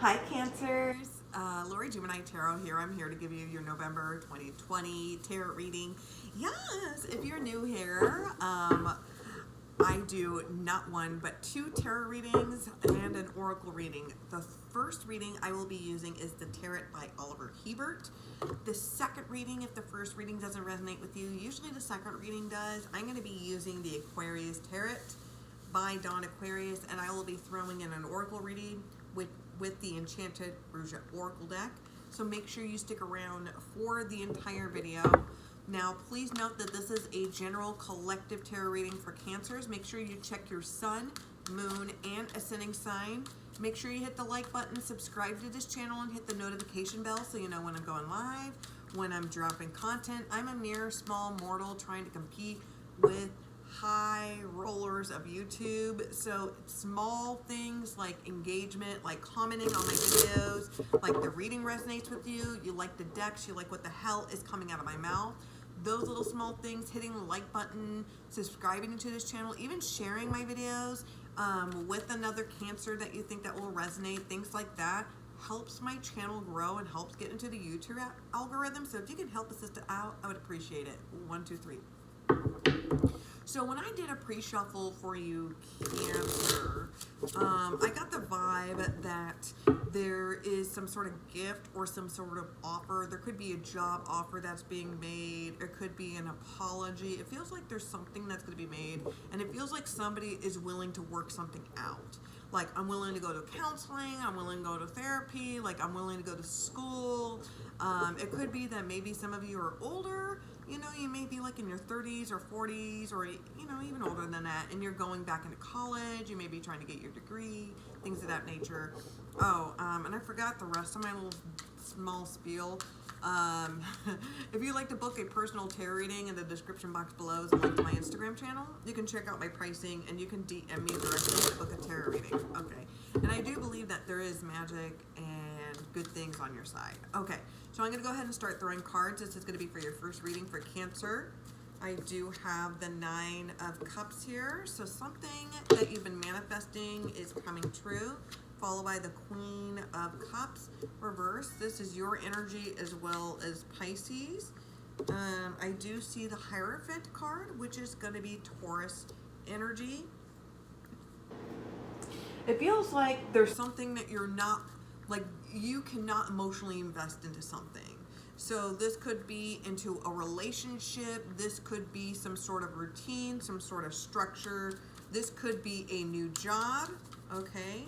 Hi, Cancers. Lori Gemini Tarot here. I'm here to give you your November 2020 tarot reading. Yes, if you're new here, I do not one but two tarot readings and an oracle reading. The first reading I will be using is the Tarot by Oliver Hebert. The second reading, if the first reading doesn't resonate with you, usually the second reading does. I'm going to be using the Aquarius Tarot by Dawn Aquarius, and I will be throwing in an oracle reading with the Enchanted Ruja Oracle deck. So make sure you stick around for the entire video. Now, please note that this is a general collective tarot reading for Cancers. Make sure you check your sun, moon, and ascending sign. Make sure you hit the like button, subscribe to this channel, and hit the notification bell so you know when I'm going live, when I'm dropping content. I'm a mere small mortal trying to compete with high rollers of YouTube. So small things like engagement, like commenting on my videos, like the reading resonates with you, you like the decks, you like what the hell is coming out of my mouth. Those little small things, hitting the like button, subscribing to this channel, even sharing my videos with another Cancer that you think that will resonate, things like that, helps my channel grow and helps get into the YouTube algorithm. So if you can help assist it out, I would appreciate it. 1, 2, 3. So when I did a pre-shuffle for you, Cancer, I got the vibe that there is some sort of gift or some sort of offer. There could be a job offer that's being made. It could be an apology. It feels like there's something that's going to be made, and it feels like somebody is willing to work something out. Like, I'm willing to go to counseling, I'm willing to go to therapy, like I'm willing to go to school. It could be that maybe some of you are older, you may be like in your 30s or 40s or, even older than that, and you're going back into college, you may be trying to get your degree, things of that nature. Oh, and I forgot the rest of my little small spiel. If you'd like to book a personal tarot reading, in the description box below is a link to my Instagram channel. You can check out my pricing and you can DM me directly to book a tarot reading. Okay. And I do believe that there is magic and good things on your side. Okay. So I'm going to go ahead and start throwing cards. This is going to be for your first reading for Cancer. I do have the 9 of Cups here. So something that you've been manifesting is coming true, followed by the Queen of Cups reverse. This is your energy as well as Pisces. I do see the Hierophant card, which is going to be Taurus energy. It feels like there's something that you're not, like you cannot emotionally invest into something. So this could be into a relationship. This could be some sort of routine, some sort of structure. This could be a new job, okay?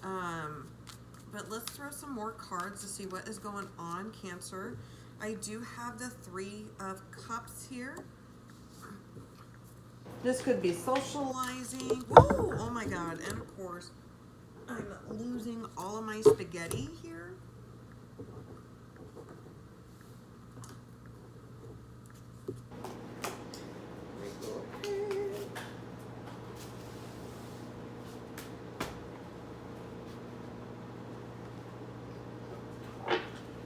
But let's throw some more cards to see what is going on, Cancer. I do have the 3 of Cups here. This could be socializing. Whoa, oh my God. And of course, I'm losing all of my spaghetti here.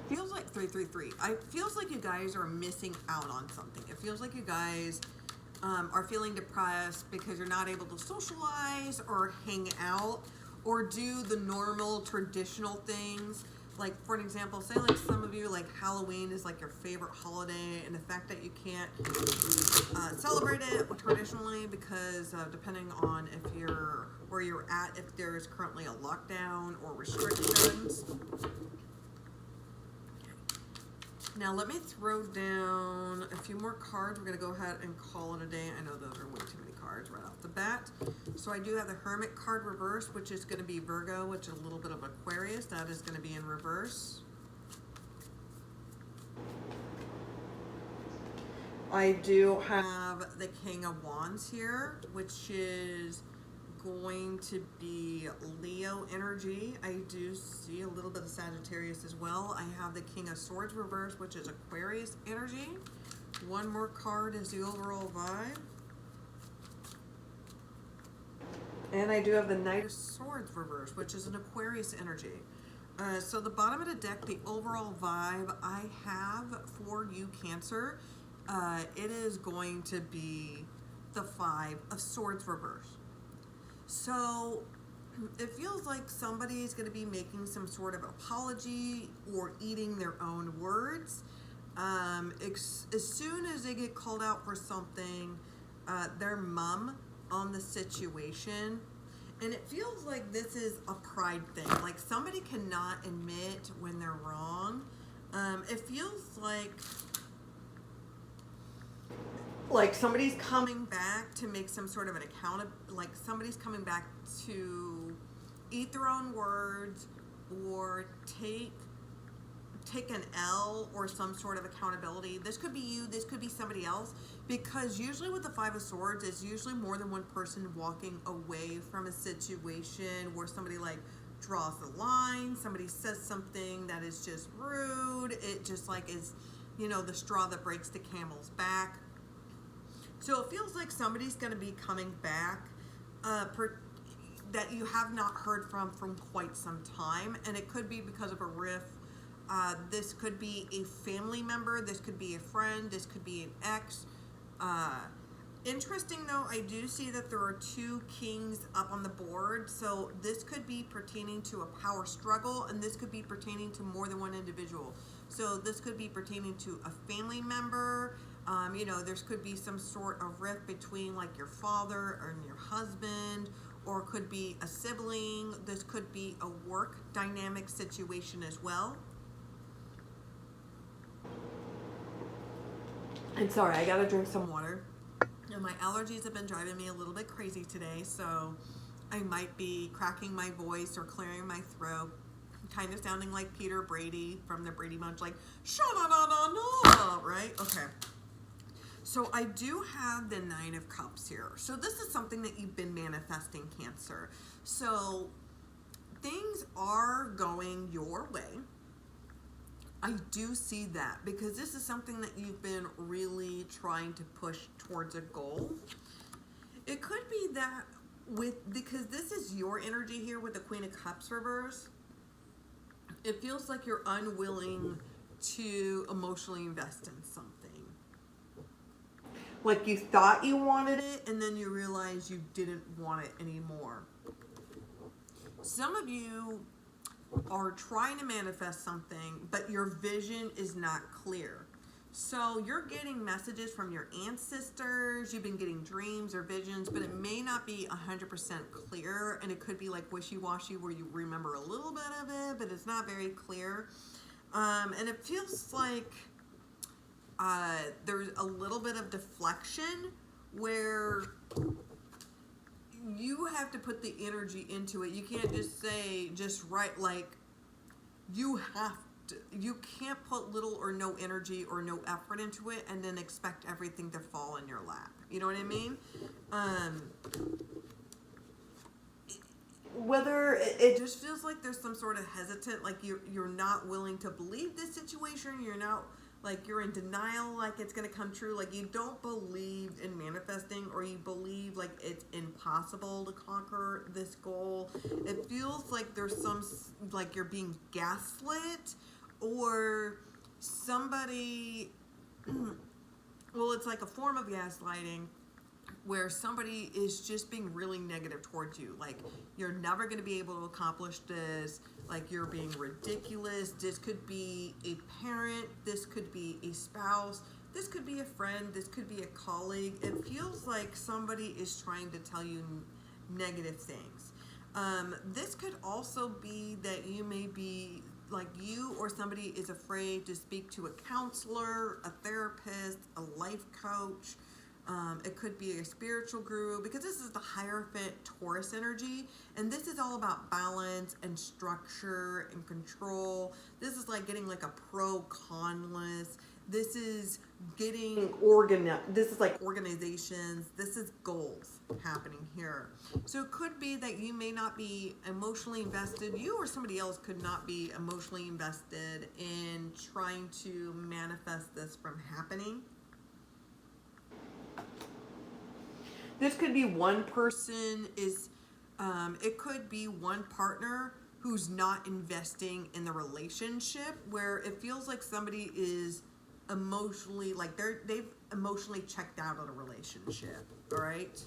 Feels like 333. I feels like you guys are missing out on something. It feels like you guys are feeling depressed because you're not able to socialize or hang out or do the normal traditional things. Like, for an example, say like some of you, like Halloween is like your favorite holiday, and the fact that you can't celebrate it traditionally because depending on if you're where you're at, if there's currently a lockdown or restrictions. Now let me throw down a few more cards. We're going to go ahead and call it a day. I know those are way too many cards right off the bat. So I do have the Hermit card reverse, which is going to be Virgo, which is a little bit of Aquarius. That is going to be in reverse. I do have the King of Wands here, which is going to be Leo energy. I do see a little bit of Sagittarius as well. I have the King of Swords reverse, which is Aquarius energy. One more card is the overall vibe. And I do have the Knight of Swords reverse, which is an Aquarius energy. So the bottom of the deck, the overall vibe I have for you, Cancer, it is going to be the 5 of Swords reverse. So it feels like somebody is going to be making some sort of apology or eating their own words. As soon as they get called out for something, they're mum on the situation. And it feels like this is a pride thing. Like somebody cannot admit when they're wrong. It feels like somebody's coming back to make some sort of an account, like somebody's coming back to eat their own words or take an L or some sort of accountability. This could be you, this could be somebody else, because usually with the Five of Swords, it's usually more than one person walking away from a situation where somebody like draws the line, somebody says something that is just rude. It just like is, the straw that breaks the camel's back. So it feels like somebody's going to be coming back that you have not heard from quite some time. And it could be because of a rift. This could be a family member. This could be a friend. This could be an ex. Interesting though, I do see that there are 2 kings up on the board. So this could be pertaining to a power struggle, and this could be pertaining to more than one individual. So this could be pertaining to a family member. There could be some sort of rift between like your father and your husband, or it could be a sibling. This could be a work dynamic situation as well. And sorry, I gotta drink some water. And my allergies have been driving me a little bit crazy today, so I might be cracking my voice or clearing my throat, kind of sounding like Peter Brady from the Brady Bunch, like sha-na-na-na-na, right? Okay. So I do have the 9 of Cups here. So this is something that you've been manifesting, Cancer. So things are going your way. I do see that because this is something that you've been really trying to push towards a goal. It could be that because this is your energy here with the Queen of Cups reverse, it feels like you're unwilling to emotionally invest in something. Like you thought you wanted it, and then you realize you didn't want it anymore. Some of you are trying to manifest something, but your vision is not clear. So you're getting messages from your ancestors, you've been getting dreams or visions, but it may not be 100% clear, and it could be like wishy-washy where you remember a little bit of it, but it's not very clear. And it feels like there's a little bit of deflection where you have to put the energy into it. You can't just say, just write, like, you can't put little or no energy or no effort into it and then expect everything to fall in your lap. You know what I mean? Whether it just feels like there's some sort of hesitant, like you're not willing to believe this situation, you're not, like you're in denial, like it's going to come true, like you don't believe in manifesting, or you believe like it's impossible to conquer this goal. It feels like there's some, like you're being gaslit, or somebody, well, it's like a form of gaslighting where somebody is just being really negative towards you. Like, you're never going to be able to accomplish this. Like, you're being ridiculous. This could be a parent. This could be a spouse. This could be a friend. This could be a colleague. It feels like somebody is trying to tell you negative things. This could also be that you may be, like, you or somebody is afraid to speak to a counselor, a therapist, a life coach. It could be a spiritual guru, because this is the Hierophant Taurus energy, and this is all about balance and structure and control. This is like getting like a pro-con list. This is getting this is like organizations. This is goals happening here. So it could be that you may not be emotionally invested. You or somebody else could not be emotionally invested in trying to manifest this from happening. This could be one person it could be one partner who's not investing in the relationship, where it feels like somebody is emotionally, like they've emotionally checked out of a relationship, all right?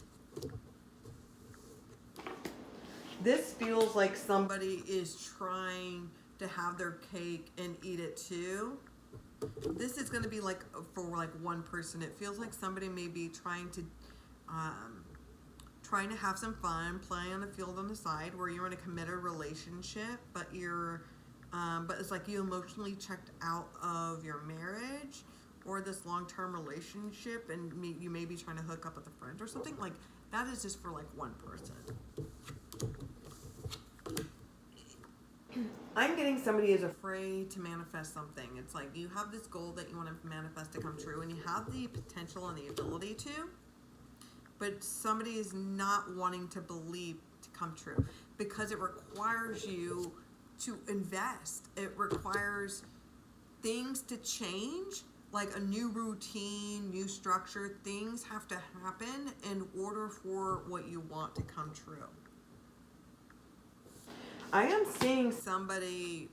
This feels like somebody is trying to have their cake and eat it too. This is going to be like for like one person. It feels like somebody may be trying to have some fun, play on the field on the side, where you're in a committed relationship, but but it's like you emotionally checked out of your marriage or this long-term relationship, and you may be trying to hook up with a friend or something. Like that is just for like one person. I'm getting somebody is afraid to manifest something. It's like you have this goal that you want to manifest to come true, and you have the potential and the ability to, but somebody is not wanting to believe to come true because it requires you to invest. It requires things to change, like a new routine, new structure. Things have to happen in order for what you want to come true. I am seeing somebody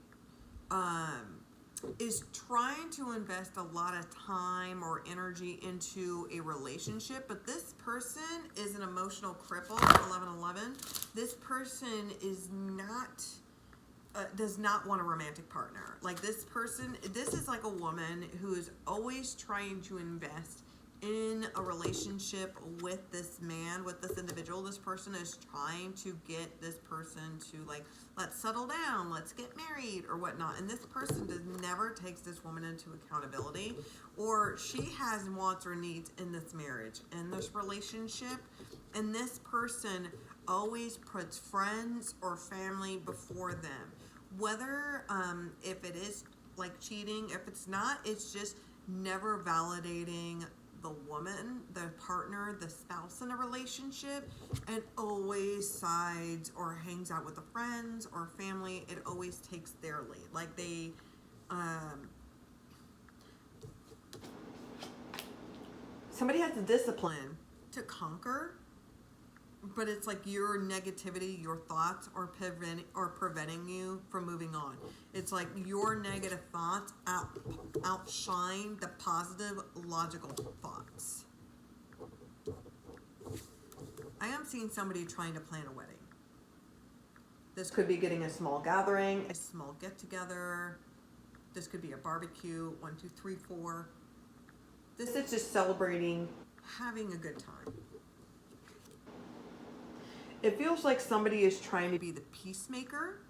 is trying to invest a lot of time or energy into a relationship, but this person is an emotional cripple, 1111. This person is not does not want a romantic partner. Like this is like a woman who is always trying to invest in a relationship with this man, with this individual. This person is trying to get this person to like, let's settle down, let's get married or whatnot. And this person never takes this woman into accountability, or she has wants or needs in this marriage, in this relationship. And this person always puts friends or family before them. Whether if it is like cheating, if it's not, it's just never validating the woman, the partner, the spouse in a relationship, and always sides or hangs out with the friends or family. It always takes their lead. Like they somebody has the discipline to conquer, but it's like your negativity, your thoughts are preventing you from moving on. It's like your negative thoughts outshine the positive, logical thoughts. I am seeing somebody trying to plan a wedding. This could be getting a small gathering, a small get-together. This could be a barbecue, 1, 2, 3, 4. This is just celebrating having a good time. It feels like somebody is trying to be the peacemaker,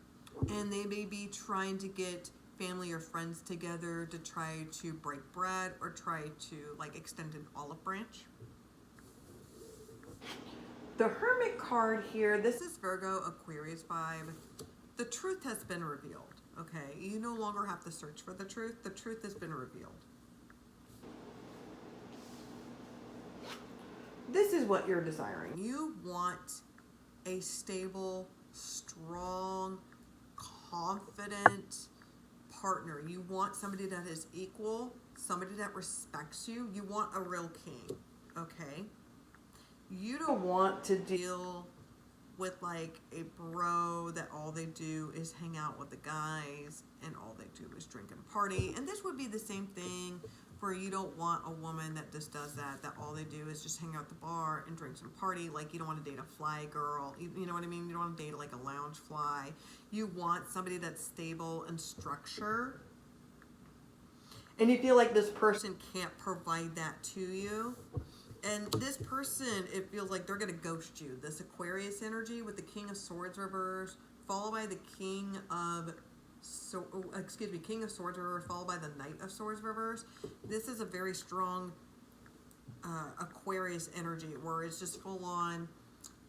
and they may be trying to get family or friends together to try to break bread or try to like extend an olive branch. The Hermit card here, this is Virgo, Aquarius vibe. The truth has been revealed, okay? You no longer have to search for the truth. The truth has been revealed. This is what you're desiring. You want a stable, strong, confident partner. You want somebody that is equal, somebody that respects you. You want a real king, okay? You don't want to deal with like a bro that all they do is hang out with the guys and all they do is drink and party. And this would be the same thing for you. Don't want a woman that just does that all they do is just hang out at the bar and drink and party. Like you don't want to date a fly girl. You know what I mean? You don't want to date like a lounge fly. You want somebody that's stable and structure. And you feel like this person can't provide that to you. And this person, it feels like they're going to ghost you. This Aquarius energy with the King of Swords reverse, followed by the King of Swords reverse, followed by the Knight of Swords reverse. This is a very strong Aquarius energy where it's just full on,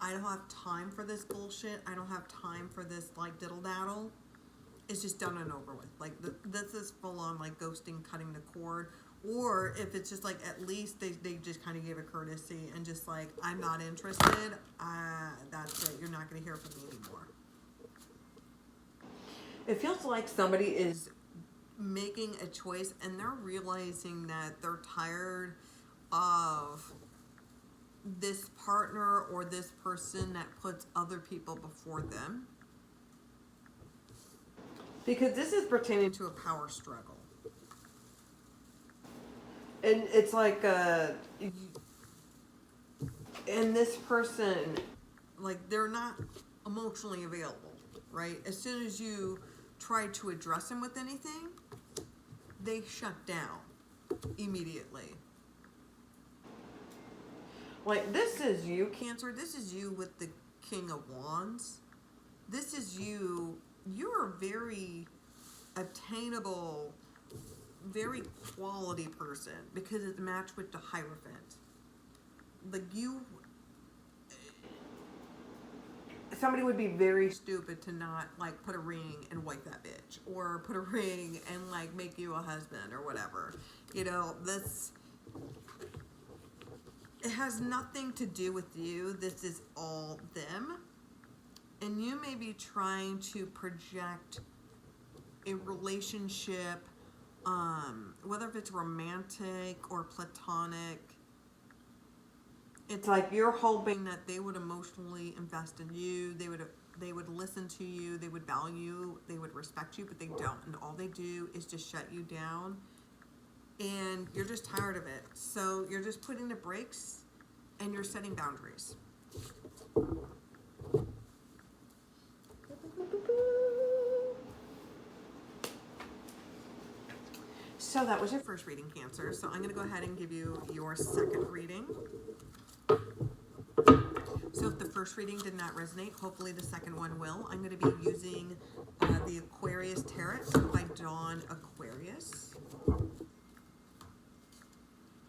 I don't have time for this bullshit. I don't have time for this like diddle daddle. It's just done and over with. Like this is full on like ghosting, cutting the cord. Or if it's just like at least they just kind of gave a courtesy and just like, I'm not interested. That's it. You're not going to hear from me anymore. It feels like somebody is making a choice and they're realizing that they're tired of this partner or this person that puts other people before them. Because this is pertaining to a power struggle. And it's like, and this person, like, they're not emotionally available, right? As soon as you try to address them with anything, they shut down immediately. Like, this is you, Cancer. This is you with the King of Wands. This is you. You're a very attainable, very quality person because it's matched with the Hierophant. Like, somebody would be very stupid to not, like, put a ring and wipe that bitch, or put a ring and, like, make you a husband or whatever. You know, it has nothing to do with you. This is all them. And you may be trying to project a relationship, whether if it's romantic or platonic. It's like you're hoping that they would emotionally invest in you. They would listen to you. They would value. They would respect you, but they don't. And all they do is just shut you down. And you're just tired of it. So you're just putting the brakes and you're setting boundaries. So that was your first reading, Cancer. So I'm going to go ahead and give you your second reading. So if the first reading did not resonate, hopefully the second one will. I'm going to be using the Aquarius Tarot by Dawn Aquarius.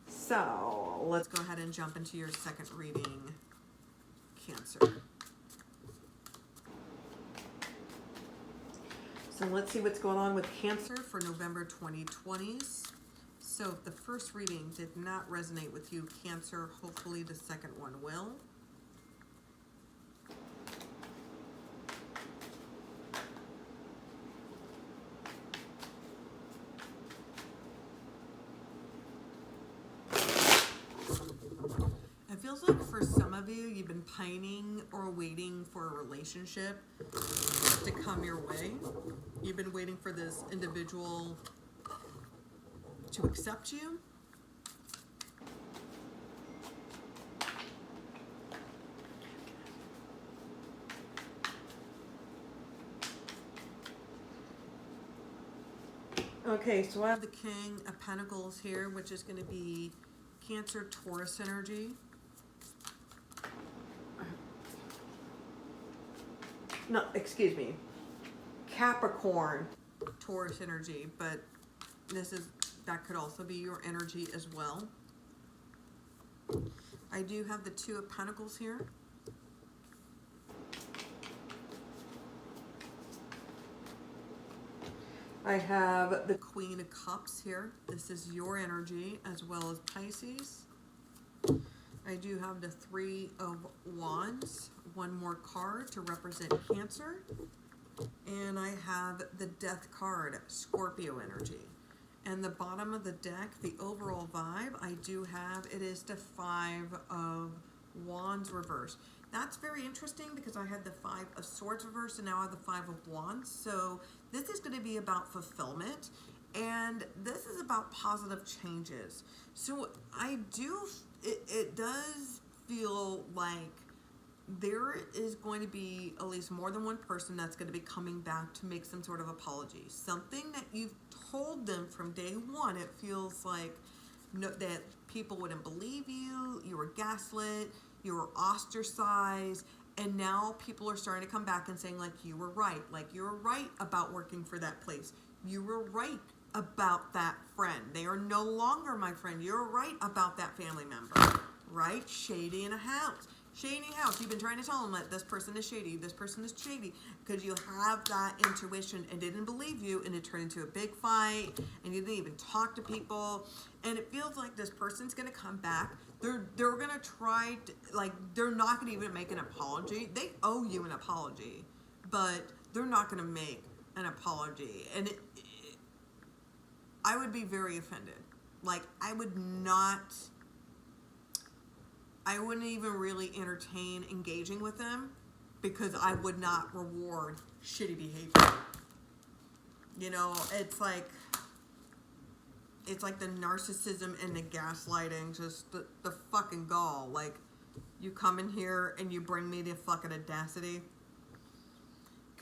So let's go ahead and jump into your second reading, Cancer. So let's see what's going on with Cancer for November 2020s. So if the first reading did not resonate with you, Cancer, hopefully the second one will. It feels like for some of you, you've been pining or waiting for a relationship to come your way. You've been waiting for this individual to accept you. Okay, so I have the King of Pentacles here, which is going to be Cancer, Taurus energy. No, excuse me. Capricorn, Taurus energy, but that could also be your energy as well. I do have the Two of Pentacles here. I have the Queen of Cups here. This is your energy as well as Pisces. I do have the Three of Wands, one more card to represent Cancer. And I have the Death card, Scorpio energy. And the bottom of the deck, the overall vibe I do have, it is the Five of Wands reverse. That's very interesting because I had the Five of Swords reverse and now I have the Five of Wands. So this is going to be about fulfillment. And this is about positive changes. So it does feel like there is going to be at least more than one person that's going to be coming back to make some sort of apology. Something that you've told them from day one. It feels like that people wouldn't believe you. You were gaslit. You were ostracized. And now people are starting to come back and saying, like, you were right. Like, you were right about working for that place. You were right about that friend. They are no longer my friend. You're right about that family member. Right? Shady in a house. Shady house. You've been trying to tell them that this person is shady. This person is shady. Because you have that intuition and didn't believe you. And it turned into a big fight. And you didn't even talk to people. And it feels like this person's going to come back. They're going to try to, like, they're not going to even make an apology. They owe you an apology. But they're not going to make an apology. And I would be very offended. Like, I wouldn't even really entertain engaging with them because I would not reward shitty behavior. You know, it's like the narcissism and the gaslighting, just the fucking gall. Like, you come in here and you bring me the fucking audacity.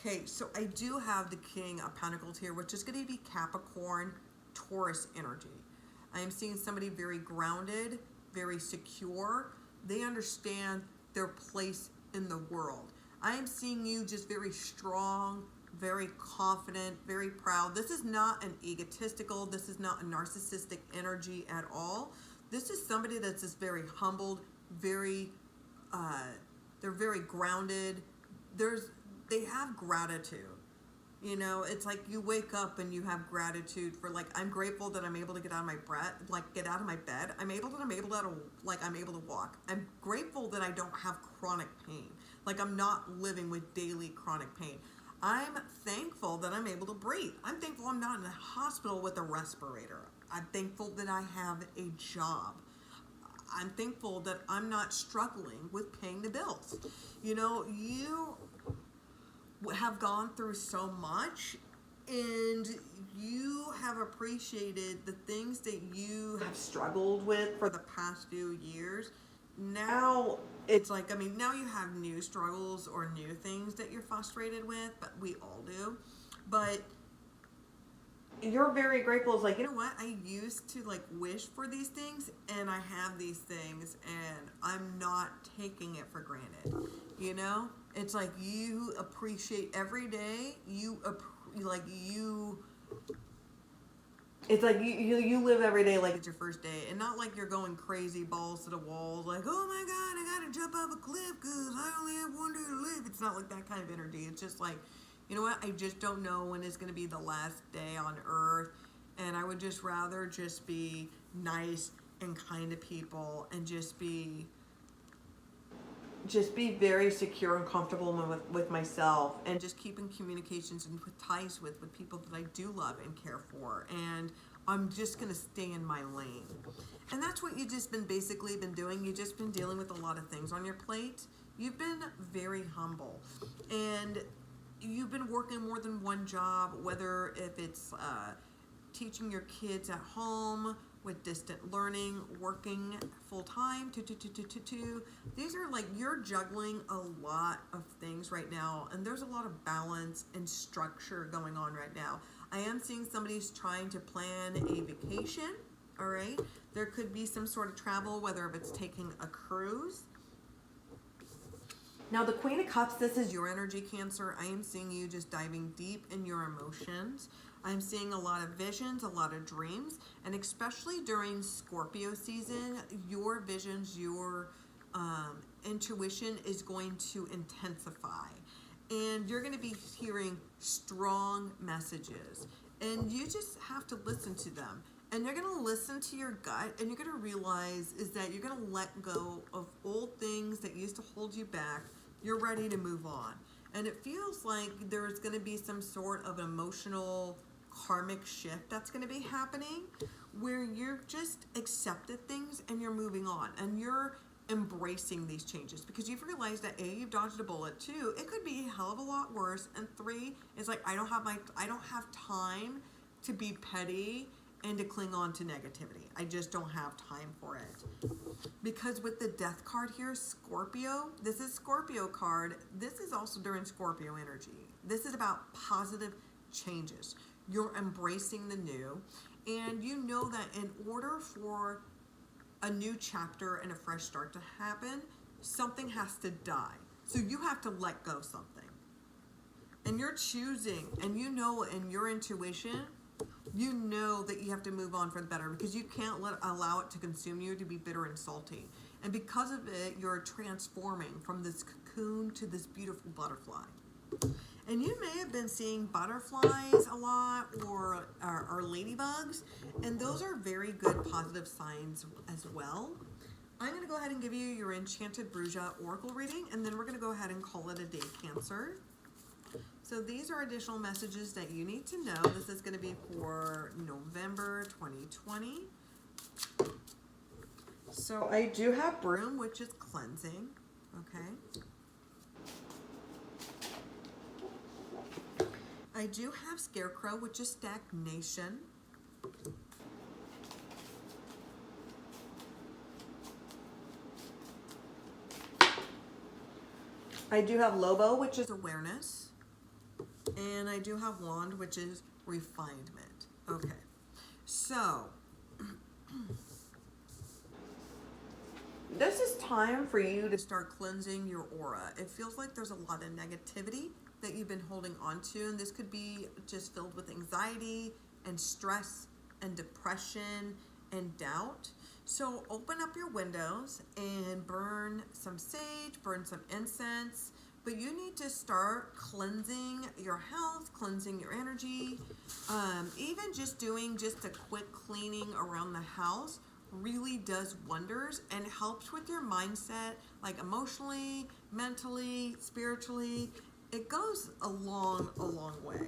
Okay, so I do have the King of Pentacles here, which is going to be Capricorn, Taurus energy. I am seeing somebody very grounded, very secure. They understand their place in the world. I am seeing you just very strong, very confident, very proud. This is not an egotistical, this is not a narcissistic energy at all. This is somebody that's just very humbled, very, they're very grounded. They have gratitude. You know, it's like you wake up and you have gratitude for, like, I'm grateful that I'm able to get out of my get out of my bed. I'm able to walk. I'm grateful that I don't have chronic pain. Like, I'm not living with daily chronic pain. I'm thankful that I'm able to breathe. I'm thankful I'm not in a hospital with a respirator. I'm thankful that I have a job. I'm thankful that I'm not struggling with paying the bills. You know, you have gone through so much, and you have appreciated the things that you have struggled with for the past few years. Now it's like, I mean, now you have new struggles or new things that you're frustrated with, but we all do. But you're very grateful. It's like, you know what? I used to like wish for these things, and I have these things, and I'm not taking it for granted. You know, it's like you appreciate every day. It's like you live every day like it's your first day, and not like you're going crazy balls to the walls, like, oh my God, I gotta jump off a cliff because I only have one day to live. It's not like that kind of energy. It's just like, you know what? I just don't know when is going to be the last day on earth, and I would just rather just be nice and kind to people, and just be very secure and comfortable with myself, and just keep in communications and with ties with people that I do love and care for, and I'm just going to stay in my lane. And that's what you've just basically been doing. You've just been dealing with a lot of things on your plate. You've been very humble, and you've been working more than one job, whether if it's teaching your kids at home with distant learning, working full-time, These are like, you're juggling a lot of things right now, and there's a lot of balance and structure going on right now. I am seeing somebody's trying to plan a vacation, all right? There could be some sort of travel, whether if it's taking a cruise. Now, the Queen of Cups, this is your energy, Cancer. I am seeing you just diving deep in your emotions. I'm seeing a lot of visions, a lot of dreams, and especially during Scorpio season, your visions, your intuition is going to intensify. And you're going to be hearing strong messages. And you just have to listen to them. And you're going to listen to your gut, and you're going to realize is that you're going to let go of old things that used to hold you back. You're ready to move on. And it feels like there's going to be some sort of emotional karmic shift that's going to be happening, where you're just accepted things and you're moving on, and you're embracing these changes, because you've realized that A, you've dodged a bullet, 2, it could be a hell of a lot worse, and 3, it's like, I don't have time to be petty and to cling on to negativity. I just don't have time for it. Because with the Death card here, Scorpio, this is Scorpio card. This is also during Scorpio energy. This is about positive changes. You're embracing the new, and you know that in order for a new chapter and a fresh start to happen, something has to die. So you have to let go something. And you're choosing, and you know in your intuition, you know that you have to move on for the better, because you can't allow it to consume you, to be bitter and salty. And because of it, you're transforming from this cocoon to this beautiful butterfly. And you may have been seeing butterflies a lot, or ladybugs, and those are very good positive signs as well. I'm going to go ahead and give you your Enchanted Bruja Oracle reading, and then we're going to go ahead and call it a day, Cancer. So these are additional messages that you need to know. This is going to be for November 2020. So I do have Broom, which is cleansing, okay? I do have Scarecrow, which is stagnation. I do have Lobo, which is awareness. And I do have Wand, which is refinement. Okay. So, this is time for you to start cleansing your aura. It feels like there's a lot of negativity that you've been holding on to, and this could be just filled with anxiety and stress and depression and doubt. So open up your windows and burn some sage, burn some incense, but you need to start cleansing your health, cleansing your energy. Even just doing just a quick cleaning around the house really does wonders and helps with your mindset, like emotionally, mentally, spiritually. It goes a long way.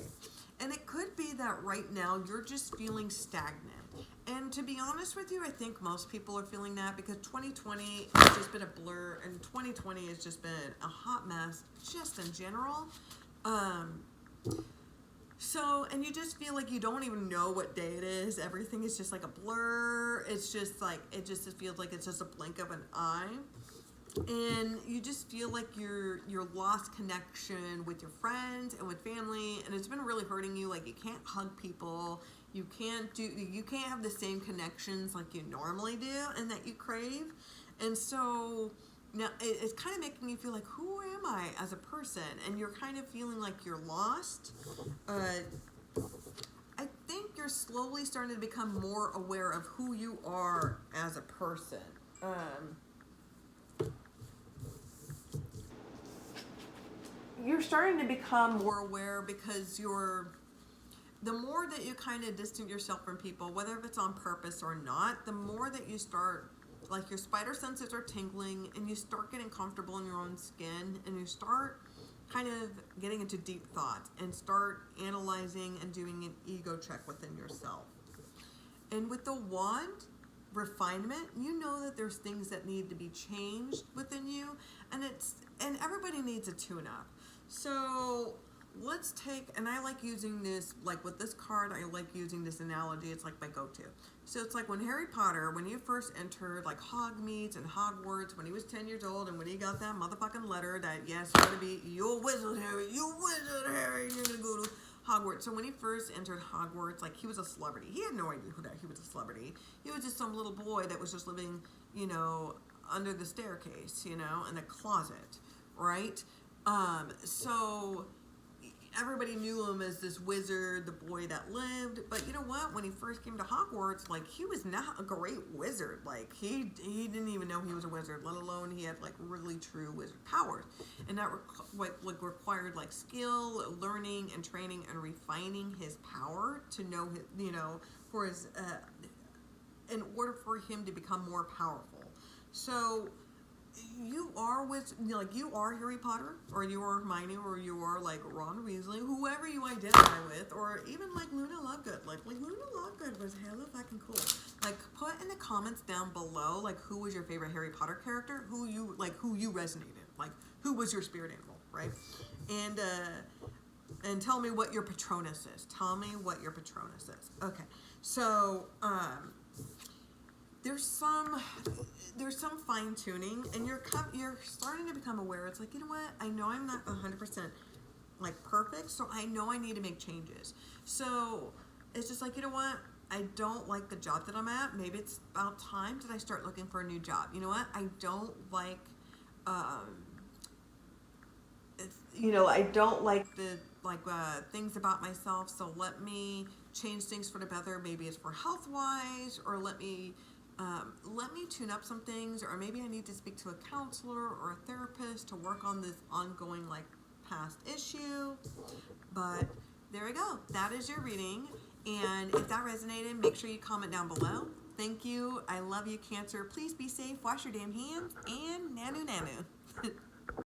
And it could be that right now you're just feeling stagnant. And to be honest with you, I think most people are feeling that because 2020 has just been a blur, and 2020 has just been a hot mess just in general. And you just feel like you don't even know what day it is. Everything is just like a blur. It's just like, it feels like it's just a blink of an eye. And you just feel like you're lost connection with your friends and with family, and it's been really hurting you. Like you can't hug people, you can't have the same connections like you normally do and that you crave. And so now it's kind of making you feel like, who am I as a person? And you're kind of feeling like you're lost. I think you're slowly starting to become more aware of who you are as a person. You're starting to become more aware because the more that you kind of distance yourself from people, whether it's on purpose or not, the more that you start, like your spider senses are tingling and you start getting comfortable in your own skin, and you start kind of getting into deep thoughts and start analyzing and doing an ego check within yourself. And with the Wand refinement, you know that there's things that need to be changed within you, and everybody needs a tune-up. So let's take, and I like using this, like with this card, I like using this analogy. It's like my go-to. So it's like when Harry Potter, when he first entered like Hogmeads and Hogwarts, when he was 10 years old, and when he got that motherfucking letter that, yes, you're gonna be, you're a wizard, Harry, you're gonna go to Hogwarts. So when he first entered Hogwarts, like he was a celebrity. He had no idea that he was a celebrity. He was just some little boy that was just living, under the staircase, in a closet, right? So everybody knew him as this wizard, the boy that lived. But you know what? When he first came to Hogwarts, like he was not a great wizard. Like he didn't even know he was a wizard, let alone he had like really true wizard powers. And that required like skill, learning, and training, and refining his power to know his, for his, in order for him to become more powerful. So you are you are Harry Potter, or you are Hermione, or you are like Ron Weasley, whoever you identify with, or even like Luna Lovegood. Like Luna Lovegood was hella fucking cool. Like put in the comments down below, like who was your favorite Harry Potter character, who you resonated, like who was your spirit animal, right? And tell me what your Patronus is. Tell me what your Patronus is. Okay, so there's some fine tuning, and you're starting to become aware. It's like, you know what? I know I'm not 100% like perfect, so I know I need to make changes. So it's just like, you know what? I don't like the job that I'm at. Maybe it's about time that I start looking for a new job. You know what? I don't like, I don't like the things about myself. So let me change things for the better. Maybe it's for health wise, or let me tune up some things, or maybe I need to speak to a counselor or a therapist to work on this ongoing like past issue. But there we go. That is your reading. And if that resonated, make sure you comment down below. Thank you. I love you, Cancer. Please be safe. Wash your damn hands. And nanu nanu.